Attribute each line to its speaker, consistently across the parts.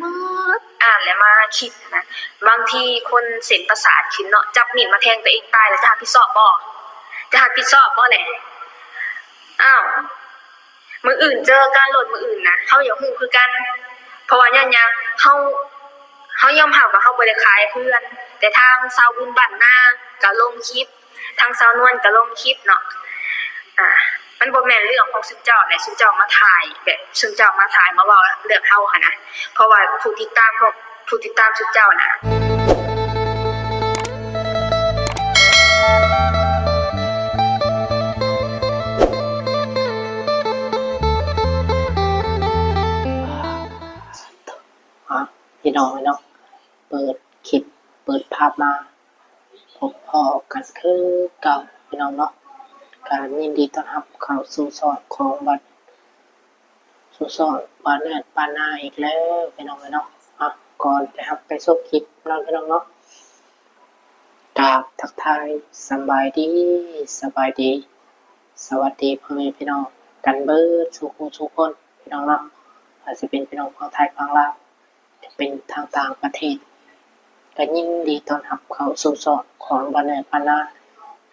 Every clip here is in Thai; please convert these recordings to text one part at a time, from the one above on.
Speaker 1: มืดอ่านแล้วมาคิดนะบางทีคนเส้นประสาทขึ้นเนาะจับมีดมาแทงตัวเองตายแล้วจะรับผิดชอบบ่แหละอ้าวมื้ออื่นเจอกันโลดมื้ออื่นนะเฮาอยากฮู้คือกันเพราะว่าหยังเฮายอมรับว่าเฮาบ่ได้ขายเพื่อนแต่ทางสาวบุญบ้านนาก็ลงคลิปทางสาวนวลก็ลงคลิปเนาะมันบ่แม่นเรื่องของซุมเจ้าแหละซุมเจ้ามาถ่ายแบบซุมเจ้ามาถ่ายมาเว้าเรื่องเฮาหั่นนะเพราะว่าผู้ติดตามซุมเจ้าน่ะ
Speaker 2: พี่น้องเนาะเปิดคลิปเปิดภาพมาพบพอกันคือเก่าพี่น้องเนาะการยินดีต้อนรับเข้าสู่สอนของบัดสู่สอนบ้านเนือนบ้านนาอีกแล้วพี่น้องเนาะก่อนจะไปส่งคลิปน้องพี่น้องเนาะกราบทักทายสบายดีสวัสดีพ่อแม่พี่น้องกันเบิดทุกคนพี่น้องเนาะอาจจะเป็นพี่น้องฝั่งไทยฝั่งลาวจะเป็นทางต่างประเทศก็ยินดีต้อนรับเข้าสู่สอนของบ้านเนือนบ้านนา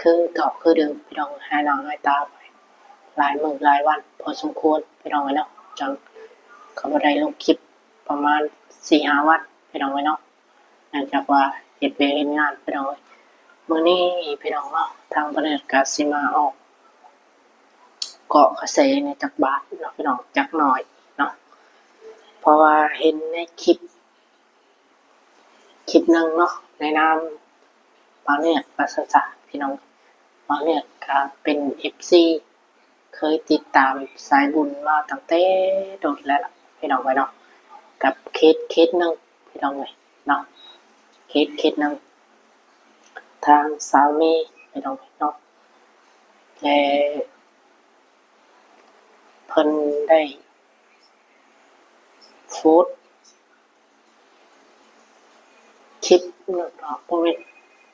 Speaker 2: คือเก่าคือเดิมพี่น้องให้น้องให้ตาไปหลายมื้อหลายวันพอสมควรพี่น้องเนาะจังเขาบ่ได้ลงคลิปประมาณ 4-5 วันพี่น้องเนาะเนื่องจากว่าเฮ็ดเวียกเฮ็ดงานพี่น้องมื้อนี้พี่น้องเนาะทางประเทศก็สิมาออกเกาะเกษในจักบาทเนาะพี่น้องจักหน่อยเนาะเพราะว่าเห็นในคลิปนึงเนาะในนามบางเนี่ยภาษาพี่น้องบางเนี่ยก็เป็น FC เคยติดตามสายบุญมาตั้งแต่โดดแล้วล่ะพี่น้องเนาะกับเคสนึงพี่น้องเนาะเคสนึงทางสามีพี่น้องเนาะและเพิ่นได้โพสต์คลิปเนาะบ่แม่น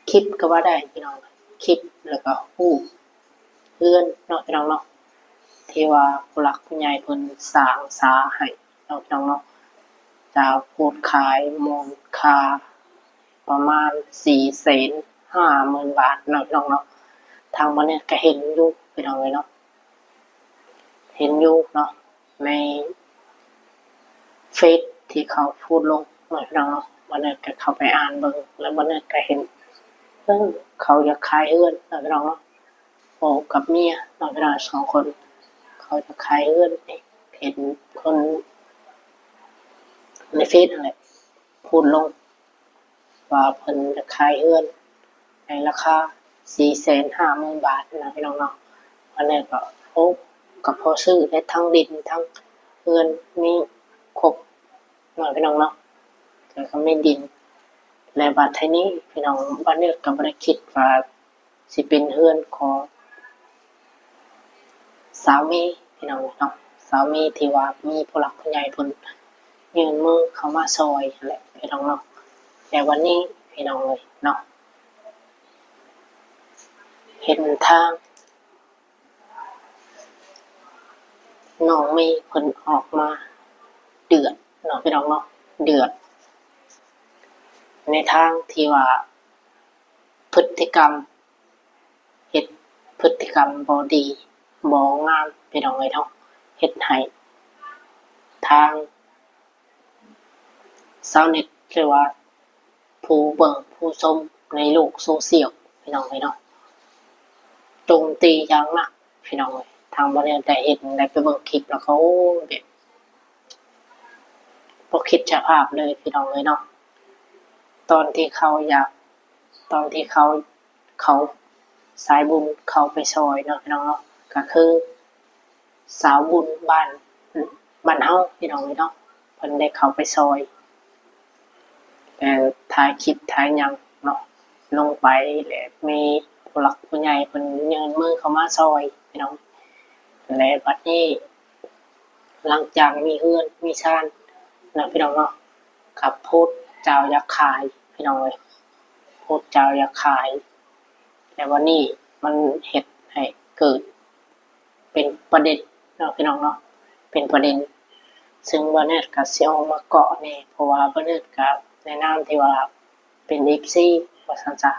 Speaker 2: คลิปก็ว่าได้พี่น้องคลิปแล้วก็รูปเพื่อนเนาะพี่น้องเนาะที่ว่าผู้หลักผู้ใหญ่เพิ่นสร้างศาให้เนาะพี่น้องเนาะจะโพสต์ขายมูลค่าประมาณ 450,000 บาทเนาะพี่น้องเนาะทางบ่เนี่ยก็เห็นอยู่พี่น้องเนาะเห็นอยู่เนาะในเฟซที่เขาพูดลงเนาะพี่น้องเนาะบ่เนี่ยก็เข้าไปอ่านเบิ่งแล้วบ่เนี่ยก็เห็นเขาอยากขายเฮือนเนาะพี่น้องเนาะโอ้กับเมียเนาะพี่น้อง2 คนเขาจะขายเฮือนเห็นคนในเฟซนั่นแหละพูดลงว่าเพิ่นจะขายเฮือนในราคา 450,000 บาทนะพี่น้องเนาะอันนี้ก็โอ้ก็พอซื้อได้ทั้งดินทั้งเฮือนมีครบเนาะพี่น้องเนาะแต่ก็ไม่ดินและบัดทีนี้พี่น้องบ้านนี้ก็บ่ได้คิดว่าสิเป็นเฮือนของสามีพี่น้องเนาะสามีที่ว่ามีผู้หลักผู้ใหญ่เพิ่นยื่นมือเข้ามาซอยนั่นแหละพี่น้องเนาะแต่วันนี้พี่น้องเลยเนาะเห็นทางน้องมีเพิ่นออกมาเดือดเนาะพี่น้องเนาะเดือดในทางที่ว่าพฤติกรรมเฮ็ดพฤติกรรมบ่ดีบ่งามพี่น้องเนาะเฮ็ดให้ทางชาวเน็ตหรือว่าผู้เบิ่งผู้ชมในโลกโซเชียลพี่น้องเนาะโจมตีอย่างหนักพี่น้องทางบ่ได้เห็นได้ไปเบิ่งคลิปแล้วเขาแบบบ่คิดจะภาพเลยพี่น้องเนาะตอนที่เขาสายบุญเขาไปซอยเนาะพี่น้องเนาะก็คือสาวบุญบ้านเฮาพี่น้องเนาะเพิ่นได้เข้าไปซอยแต่ถ่ายคลิปถ่ายหยังเนาะลงไปแล้วมีผู้หลักผู้ใหญ่เพิ่นยื่นมือเข้ามาซอยพี่น้องและบัดนี้หลังจากมีเฮือนมีชานนะพี่น้องเนาะขับพูดเจ้าอยากขายพี่น้องพูดเจ้าอยากขายแต่วันนี้มันเฮ็ดให้เกิดเป็นประเด็นเนาะพี่น้องเนาะเป็นประเด็น ซึ่งบ่แน่ก็สิออกมาเกาะแน่เพราะว่าบ่แน่ก็ในนามที่ว่าเป็น FC ว่าซั่นซะ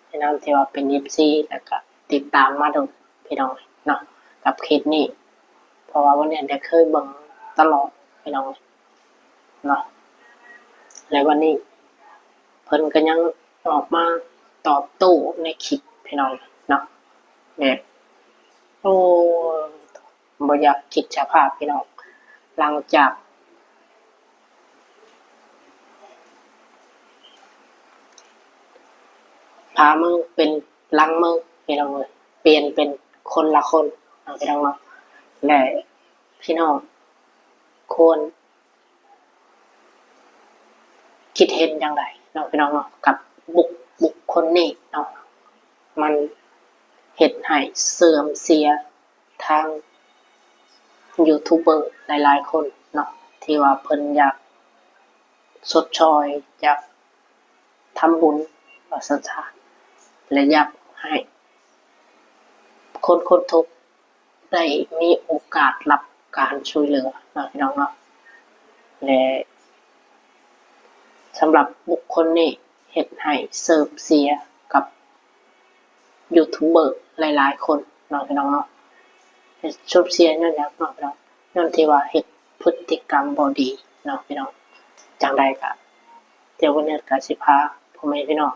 Speaker 2: ในนามที่ว่าเป็น FC แล้วก็ติดตามมาโดนพี่น้องเนาะกับคลิปนี้เพราะว่าบ่แน่ได้เคยเบิ่งตลอดพี่น้องเนาะและวันนี้เพิ่นก็ยังออกมาตอบโต้ในคลิปพี่น้องเนาะแบบโอ้บ่อยากคิดสภาพพี่น้องหลังจากพามือเป็นหลังมือพี่น้องเลยเปลี่ยนเป็นคนละคนพี่น้องเนาะและพี่น้องควรคิดเห็นอย่างไรเนาะพี่น้องเนาะกับบุคคลนี้เนาะมันเฮ็ดให้เสื่อมเสียทางยูทูบเบอร์หลายๆคนเนาะที่ว่าเพิ่นอยากสดชอยอยากทำบุญว่าซั่นซะและอยากให้คนทุกข์ได้มีโอกาสรับการช่วยเหลือเนาะพี่น้องเนาะและสำหรับบุคคลนี้เฮ็ดให้เสื่อมเสียกับยูทูบเบอร์หลายๆคนเนาะพี่น้องเนาะเสื่อมเสียนั่นแหละเนาะพี่น้องนั่นที่ว่าเฮ็ดพฤติกรรมบ่ดีเนาะพี่น้องจังใดก็เดี๋ยววันนี้ก็สิพาพ่อแม่พี่น้อง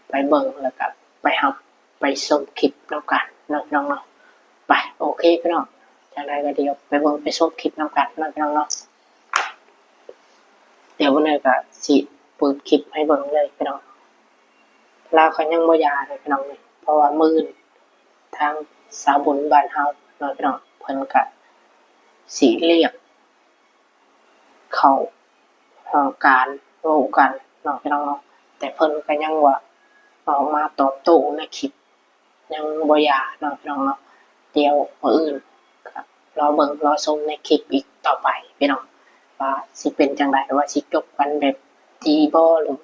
Speaker 2: ไปเบิ่งแล้วก็ไปรับไปชมคลิปนำกันเนาะพี่น้องเนาะไปโอเคพี่น้องจังใดก็เดี๋ยวไปเบิ่งไปชมคลิปนำกันเนาะพี่น้องเนาะเดี๋ยววันนี้ก็สิเปิดคลิปให้เบิ่งเลยพี่น้องลาวเขายังบ่หย่าเลยพี่น้องเพราะว่ามื้อทางสาวบุญบ้านเฮาเนาะพี่น้องเพิ่นก็สิเรียกเข้าห้องการเว้ากันเนาะพี่น้องเนาะแต่เพิ่นก็ยังว่าออกมาตอบโต้ในคลิปยังบ่หย่าเนาะพี่น้องเนาะเดี๋ยวมื้ออื่นก็รอเบิ่งรอชมในคลิปอีกต่อไปพี่น้องว่าสิเป็นจังไดว่าสิจบกันแบบดีบ่หรือ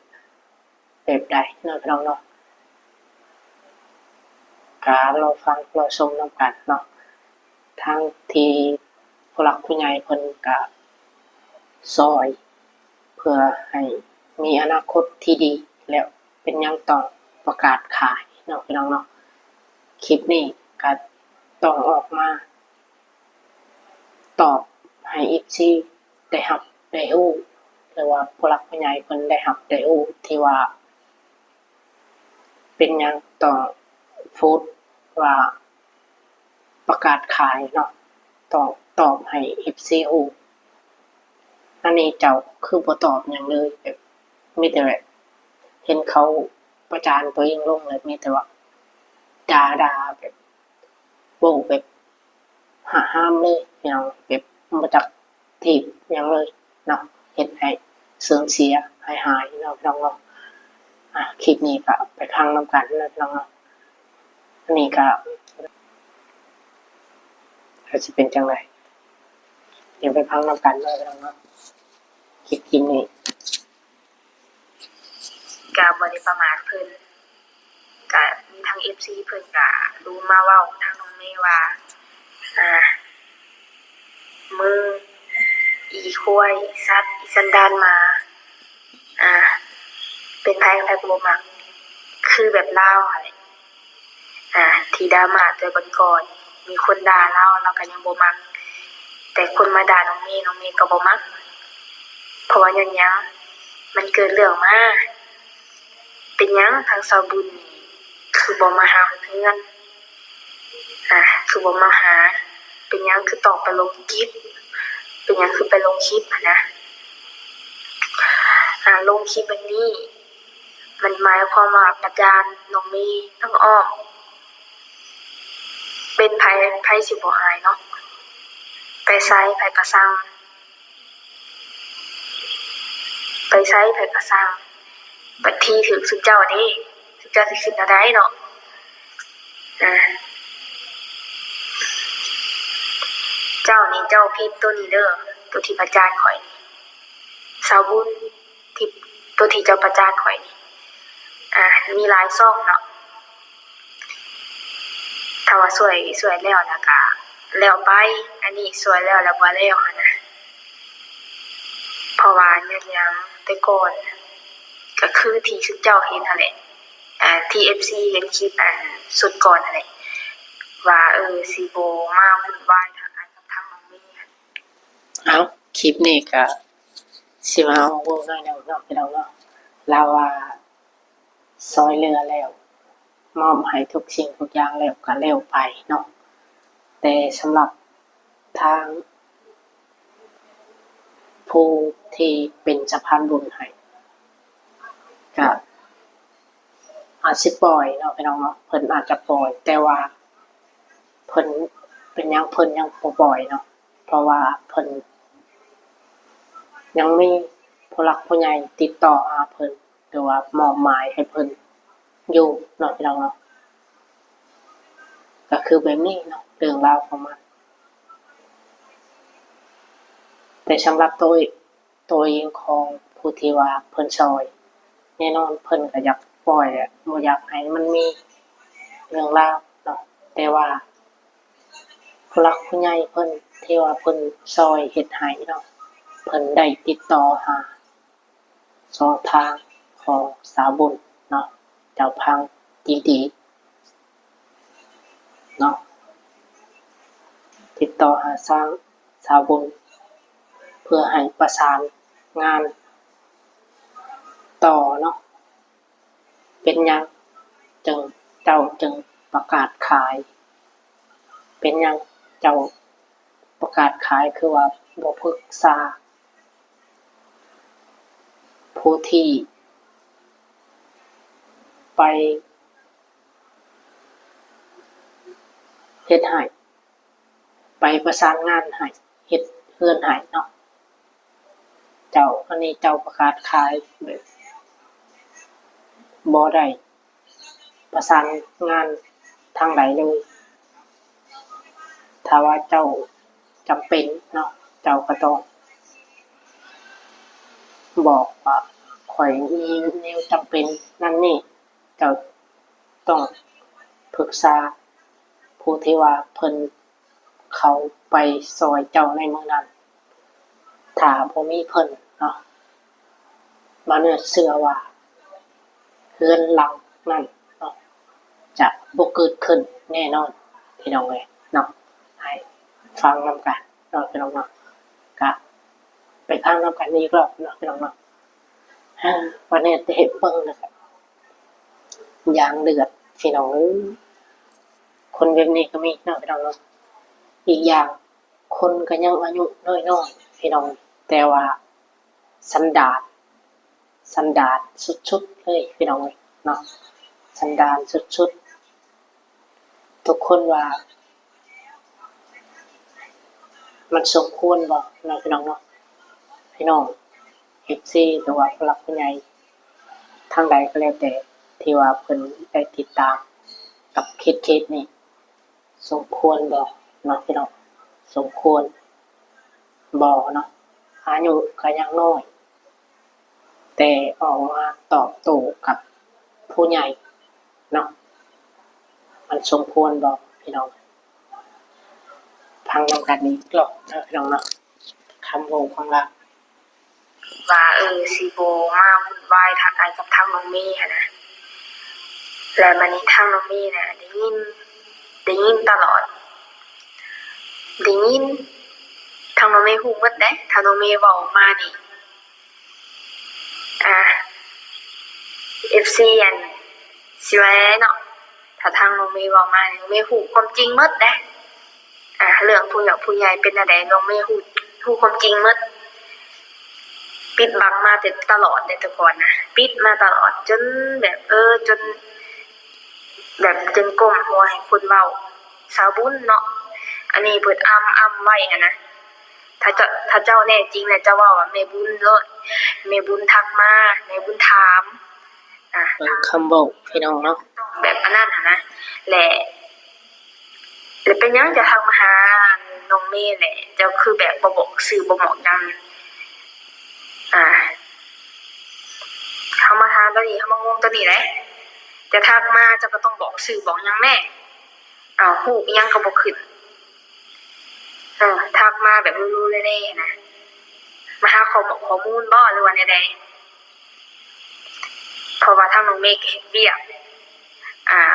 Speaker 2: แบบใดเนาะพี่น้องเนาะก็รอฟังรอชมนำกันเนาะทางที่ผู้หลักผู้ใหญ่เพิ่นก็ช่วยเพื่อให้มีอนาคตที่ดีแล้วเป็นหยังต้องประกาศขายเนาะพี่น้องเนาะคลิปนี้ก็ต้องออกมาตอบให้ FC ได้รับได้รู้หรือว่าผู้หลักผู้ใหญ่เพิ่นได้รับได้รู้ที่ว่าเป็นหยังต้องโพสต์ว่าประกาศขายเนาะต้องตอบให้ FC รู้อันนี้เจ้าคือบ่ตอบหยังเลยแบบมีแต่แบบเห็นเขาประจานตัวเองลงเลยมีแต่ว่าด่าแบบโว้แบบห้ามเลยพี่น้องแบบบ่จักถีบหยังเลยเนาะเฮ็ดให้เสื่อมเสียหายเนาะพี่น้องเนาะคลิปนี้ก็ไปฟังนำกันเนาะพี่น้องเนาะอันนี้ก็สิเป็นจังไดเดี๋ยวไปฟังนำกันเนาะพี่น้องเนาะคลิปนี้
Speaker 1: ก็บ่ได้ประมาทเพิ่นก็มีทาง FC เพิ่นก็รู้มาเว้าทางน้องเมย์ว่ามึงอีควายสัตว์อีสันดานหมาเป็นไผก็บ่มักคือแบบลาวหั่นแหละที่ดราม่าแต่ก่อนๆมีคนด่าเราก็ยังบ่มักแต่คนมาด่าน้องเมย์ก็บ่มักเพราะว่าหยังมันเกิดเรื่องมาเป็นหยังทางสาวบุญนี่คือบ่มาหาเพื่อนคือบ่มาหาเป็นหยังคือต้องไปลงคลิปเป็นหยังคือไปลงคลิปนะลงคลิปอันนี้มันหมายความว่าประจานน้องเมย์ทั้งอ้อมเป็นไผสิบ่อายเนาะไปไสไผก็สั่งไปไสไผก็สั่งบัดทีถึกสุเจ้าเด้สุเจ้าสิคิดแนวใดเนาะเจ้านี่เจ้าผิดตัวนี้เด้อตัวที่ประจานข่อยนี่สาวบุญที่ตัวที่เจ้าประจานข่อยนี่มีหลายช่องเนาะถ้าว่าสวยแล้วแล้วก็แล้วไปอันนี้สวยแล้วบ่แล้วหั่นนะ เพราะว่าเนี่ยยังแต่ก่อนก็คือที่ชุดเจ้าเห็นนั่นแหละที่ FC เห็นคลิปสุดก่อนนั่นแหละว่าสิบ่มาวุ่นวายทางอันกับทางน้องเมย์
Speaker 2: เอาคลิปนี้ก็สิมาเอาเว้าหน่อยแล้วเนาะพี่น้องเนาะลาว่าซอยเรือแล้วมอบให้ทุกสิ่งทุกอย่างแล้วก็แล้วไปเนาะแต่สำหรับทางผู้ที่เป็นสะพานบุญให้ก็อาจสิปล่อยเนาะพี่น้องเนาะเพิ่นอาจจะปล่อยแต่ว่าเพิ่นเป็นหยังเพิ่นยังบ่ปล่อยเนาะเพราะว่าเพิ่นยังมีผู้หลักผู้ใหญ่ติดต่อหาเพิ่นหรือว่ามอบหมายให้เพิ่นอยู่เนาะพี่น้องเนาะก็คือแบบนี้เนาะเรื่องราวของมันแต่สำหรับตัวเองของผู้ที่ว่าเพิ่นซอยแน่นอนเพิ่นก็อยากปล่อยอะบ่อยากให้มันมีเรื่องราวเนาะแต่ว่าผู้หลักผู้ใหญ่เพิ่นที่ว่าเพิ่นซอยเฮ็ดให้เนาะเพิ่นได้ติดต่อหาช่องทางของสาวบุญเนาะเจ้าพังดีๆเนาะติดต่อหาสร้างสาวบุญเพื่อให้ประสานงานต่อเนาะเป็นหยังเจ้าจึงประกาศขายเป็นหยังเจ้าประกาศขายคือว่าบ่ปรึกษาผู้ที่ไปเฮ็ดให้ไปประสานงานให้เฮ็ดเฮือนให้เนาะอันนี้เจ้าประกาศขายแบบบ่ได้ประสานงานทางใดเลยถ้าว่าเจ้าจำเป็นเนาะเจ้าก็ต้องบอกว่าข่อยมีแนวจำเป็นนั่นนี่เจ้าต้องปรึกษาผู้ที่ว่าเพิ่นเขาไปซอยเจ้าในมื้อนั้นถ้าบ่มีเพิ่นเนาะบ่เนื้อเชื่อว่าเรือนหลังนั้นเนาะจะบ่เกิดขึ้นแน่นอนพี่น้องเอ้ยเนาะให้ฟังนำกันเนาะพี่น้องเนาะก็ไปฟังนำกันอีกรอบเนาะพี่น้องเนาะวันนี้ได้เห็นเบิ่งนะครับยางเดือดพี่น้องคนแบบนี้ก็มีเนาะพี่น้องเนาะอีกอย่างคนก็ยังอายุน้อยๆพี่น้องแต่ว่าสันดานสุดๆเลยพี่น้องเนาะสันดานสุดๆทุกคนว่ามันสมควรบ่เนาะพี่น้องเนาะพี่น้อง FC หรือว่าผู้หลักผู้ใหญ่ทางใดก็แล้วแต่ที่ว่าเพิ่นได้ติดตามกับเคสนี้สมควรบ่เนาะพี่น้องสมควรบ่เนาะอายุก็ยังน้อยแต่ออกมาตอบโต้กับผู้ใหญ่เนาะมันสมควรบ่พี่น้องฟังนำกันนี้กรอบเนาะพี่น้องเนาะคำโว้ของเรา
Speaker 1: ว่าสิบ่มาวุ่นวายทางอันกับทางน้องเมย์หั้นนะแล้วมันนี้ทางน้องเมย์น่ะได้ยินตลอดได้ยินทางน้องเมย์ฮู้หมดเด้ทางน้องเมย์เว้ามานี่FC อันสิว่าเนาะถ้าทางน้องเมย์เว้ามานี่น้องเมย์ฮู้ความจริงหมดเด้เรื่องผู้ใหญ่เป็นจั่งใดน้องเมย์ฮู้ความจริงหมดปิดบังมาแต่ตลอดแต่ก่อนนะปิดมาตลอดจนแบบจนแบบจนก้มหัวให้คนเว้าสาวบุญเนาะอันนี้เพิ่นอ้ำไว้หั้นนะถ้าเจ้าแน่จริงน่ะเจ้าเว้าว่าแม่บุญโลดแม่บุญทักมาแม่บุญถาม
Speaker 2: คำบอกพี่น้องเนาะ
Speaker 1: แบบอันนั้นหั่นนะและเป็นหยังจะทักมาหาน้องเมย์แหละเจ้าคือแบบบ่บอกชื่อบ่บอกนำเขามาทานตัวนี้เขามางงตัวนี้แหละจะทักมาเจ้าก็ต้องบอกชื่อบอกหยังแน่ฮู้อิหยังก็บ่ขึ้นทักมาแบบรู้ๆเล่ๆนะมา มาหาข้อมูลบ่หรือว่าใดๆเพราะว่าทางน้องเมฆเฮ็ดเวียก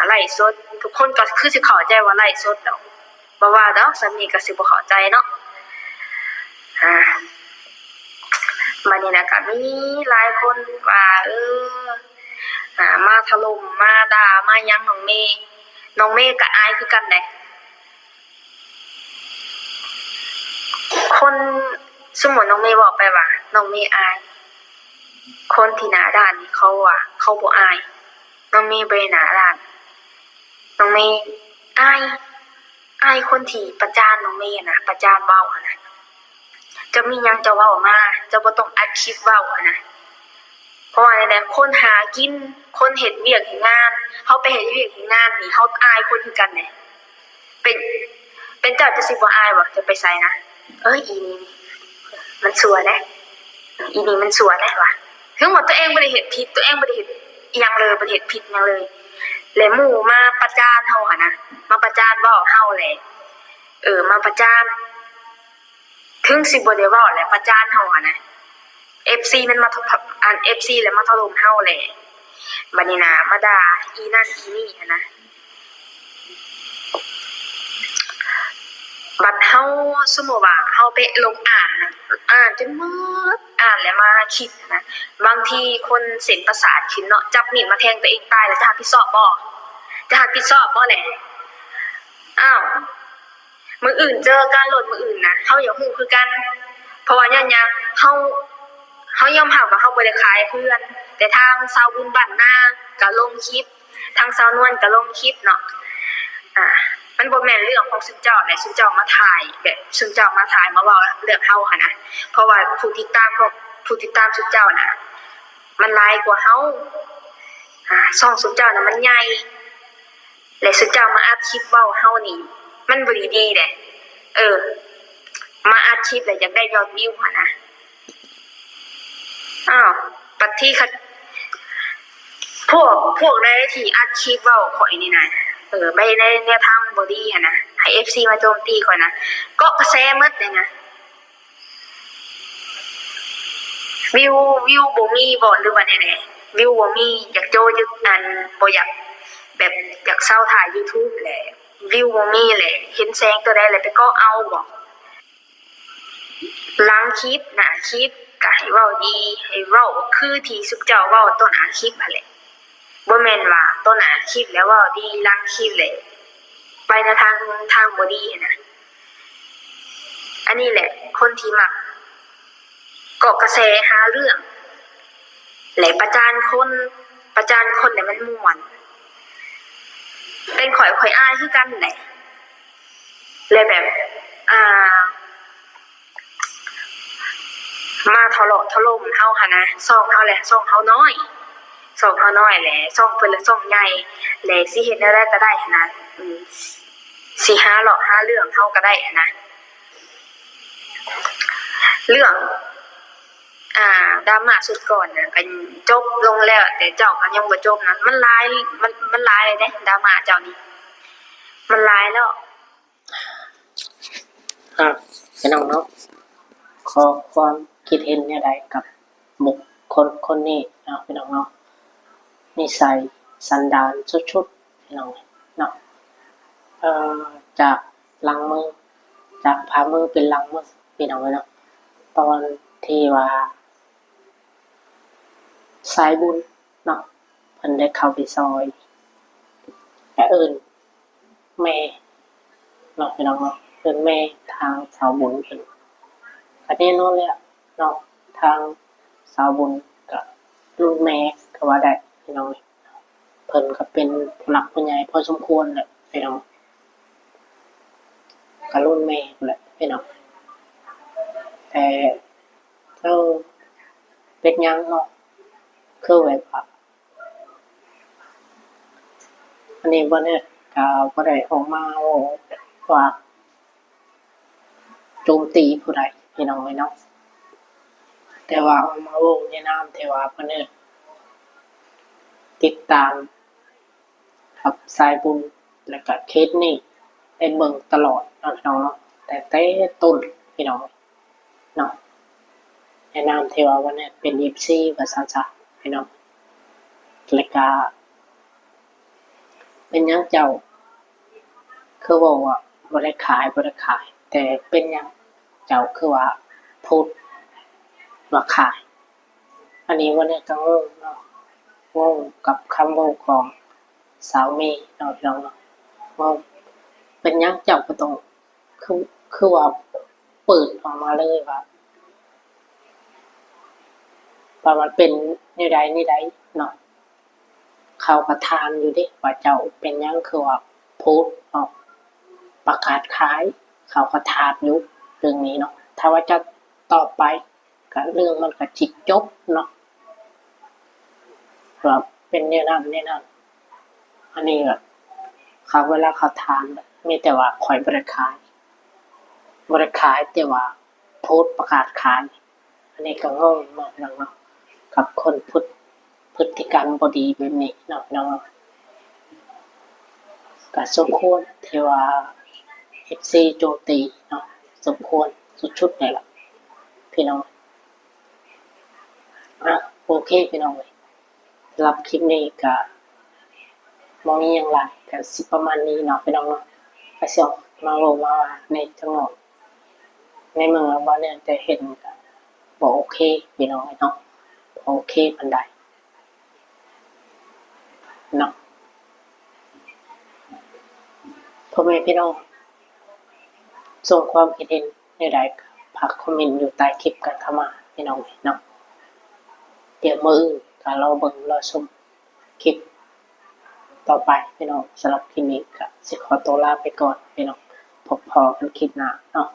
Speaker 1: ไลฟ์สดทุกคนก็คือสิเข้าใจว่าไลฟ์สดดอกบ่ว่าดอกสำนี้ก็สิบ่เข้าใจเนาะบัดนี้นะก็มีหลายคนว่ามาถล่มมาด่ามาหยังน้องเมฆก็อายคือกันแหละคนสมมุติน้องเมย์บอกไปว่าน้องเมย์อายคนที่หน้าด้านนี่เขาบ่อายน้องเมย์บ่ได้หน้าด้านน้องเมย์อายคนที่ประจานน้องเมย์นะประจานเว้าอะนะจะมีหยังจะเว้ามาจะบ่ต้องอัดคลิปเว้าอะนะเพราะว่าในคนหากินคนเฮ็ดเวียกเฮ็ดงานเฮาไปเฮ็ดเวียกเฮ็ดงานนี่เฮาอายคนคือกันแหละเป็นเจ้าจะสิบ่อายบ่จะไปไสนะอีนี่มันสัวนะอีนี่มันสัวนะว่ะถึงว่าตัวเองบ่ได้เฮ็ดผิดตัวเองบ่ได้เฮ็ดอีหยังเลยบ่ได้เฮ็ดผิดหยังเลยแล้วหมู่มาประจานเฮาหั่นนะมาประจานเว้าเฮาแหละมาประจานถึงสิบ่ได้เว้าแหละประจานเฮาหั่นนะ FC มันมาFC แล้วมาถล่มเฮาแหละบัดนี้นะมาด่าอีนั่นอีนี่หั่นนะบัดเฮาสมมุติว่าเฮาไปลงอ่านจนหมดอ่านแล้วมาคิดนะบางทีคนเส้นประสาทขึ้นเนาะจับมีดมาแทงตัวเองตายแล้วจะรับผิดชอบบ่แหละมื้ออื่นเจอการโหลดมื้ออื่นนะเฮาอย่าฮู้คือกันเพราะว่าหยังเฮายอมรับว่าเฮาบ่ได้ขายเพื่อนแต่ทางสาวบุญบ้านนาก็ลงคลิปทางสาวนวลก็ลงคลิปเนาะมันบ่แม่นเรื่องของซุเจ้าแหละซุเจ้ามาถ่ายแบบซุเจ้ามาถ่ายมาเว้าเรื่องเฮาหั่นนะเพราะว่าผู้ติดตามซุเจ้าน่ะมันหลายกว่าเฮาช่องซุเจ้าน่ะมันใหญ่และซุเจ้ามาอัดคลิปเว้าเฮานี่มันบ่ดีแหละมาอัดคลิปแล้วอยากได้ยอดวิวหั่นนะปัดที่พวกได้ที่อัดคลิปเว้าข่อยนี่นะไปในแนวทางบ่ดีหั่นนะให้ FC มาโจมตีข่อยนะก็กระแสหมดเลยนะวิวบ่มีบ่หรือว่าแน่ๆวิวบ่มีอยากโจยึดบ่อยากแบบอยากเซาถ่าย YouTube แหละวิวบ่มีแหละเห็นแสงตัวใดแล้วไปก็เอาบ่ล้างคลิปหน้าคลิปก็ให้เว้าดีให้เว้าคือที่ซุเจ้าเว้าต้นหน้าคลิปนั่นแหละบ่แม่นว่าต้นหน้าคลิปแล้วเว้าดีหลังคลิปเลยไปในทางบ่ดีนะอันนี้แหละคนที่มักเกาะกระแสหาเรื่องและประจานคนเนี่ยมันม่วนเป็นข่อยอายคือกันแหละเลยแบบมาทะเลาะถล่มเฮาหั่นนะช่องเฮาแหละช่องเฮาน้อยแหละช่องเพิ่นละช่องใหญ่แหละสิเฮ็ดแนวใดก็ได้หั่นนะสิหาเลาะหาเรื่องเฮาก็ได้หั่นนะเรื่องดราม่าสุดก่อนน่ะก็จบลงแล้วแต่เจ้าก็ยังบ่จบนะมันหลายเลยเด้ดราม่าเจ้านี่มันหลายแล้ว
Speaker 2: พี่น้องเนาะขอความคิดเห็นเนี่ยใดกับบุคคลคนนี้นะพี่น้องเนาะนิสัยสันดานชุดๆพี่น้องเนาะจากล้างมือจากพามือเป็นล้างมือพี่น้องเนาะตอนที่ว่าสายบุญเนาะเพิ่นได้เข้าไปซอยและแม่เนาะพี่น้องเนาะแม่ทางสาวบุญเพิ่นอันนี้เนาะเลยเนาะทางสาวบุญกับลูกแม่ก็ว่าได้พี่น้องเพิ่นก็เป็นผู้หลักผู้ใหญ่พอสมควรแหละพี่น้องกับรุ่นแม่แหละพี่น้องแต่เป็นยังเนาะคือแบบอันนี้บ่เนี่ยก็บ่ได้ออกมาว่าโจมตีผู้ใดพี่น้องเนาะแต่ว่าออกมาโอ้ในนามที่ว่าเพิ่นเนี่ยติดตามกับสายบุญและก็เคสนี้ได้เบิ่งตลอดเนาะพี่น้องเนาะแต่ต้นพี่น้องเนาะ แนะนำที่ว่าวันนี้เป็น24ว่าซั่นซะพี่น้องแล้วก็เป็นหยังเจ้าคือบอกว่าบ่ได้ขายบ่ได้ขาย แต่เป็นหยังเจ้าคือว่าพูดว่าขาย อันนี้วันนี้ก็งงเนาะงงกับคำเว้าของสาวเมย์เนาะพี่น้องเนาะว่าเป็นหยังเจ้าก็ต้องคือคือว่าเปิดออกมาเลยว่ามันเป็นนี่ใดนี่ใดเนาะเขาก็ถามอยู่เด้ว่าเจ้าเป็นหยังคือว่าโพสต์ออกประกาศขาย เขาก็ถามอยู่เรื่องนี้เนาะถ้าว่าจะตอบไปก็เรื่องมันก็สิจบเนาะว่าเป็นแนวนั้นอันนี้ก็เขาเวลาเขาถามมีแต่ว่าข้อยบ่ได้ขายแต่ว่าโพสต์ประกาศขาย อันนี้ก็งงมากเนาะกับคนพฤติกรรมบ่ดีแบบนี้เนาะก็สมควรที่ว่า FC โจมตีเนาะสมควรสุดๆเลยล่ะพี่น้องโอเคพี่น้องเลยสำหรับคลิปนี้ก็บ่มีหยังหลายก็สิประมาณนี้เนาะพี่น้องเนาะก็สิมาเว้าว่าในจังหวัดในเมืองบ่เนี่ยจะเห็นก็บ่โอเคพี่น้องเนาะบ่โอเคปานใดเนาะพ่อแม่พี่น้องส่งความคิดเห็นใดๆก็พักคอมเมนต์อยู่ใต้คลิปกันเข้ามาพี่น้องเนาะเดี๋ยวมื้ออื่นก็รอเบิ่งรอชมคลิปต่อไปพี่น้องสำหรับคลิปนี้ก็สิขอตัวลาไปก่อนพี่น้องพบพอกันคลิปหน้าเนาะ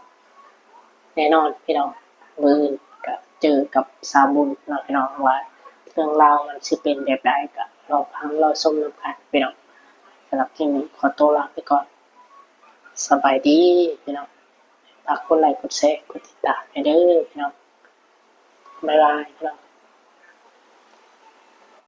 Speaker 2: แน่นอนพี่น้องมื้ออื่นก็เจอกับสาวบุญเนาะพี่น้องว่าเรื่องราวมันสิเป็นแบบใดก็รอฟังรอชมนำกันพี่น้องสำหรับคลิปนี้ขอตัวลาไปก่อนสบายดีพี่น้องฝากกดไลค์กดแชร์กดติดตามให้เด้อพี่น้องบ๊ายบายพี่น้อง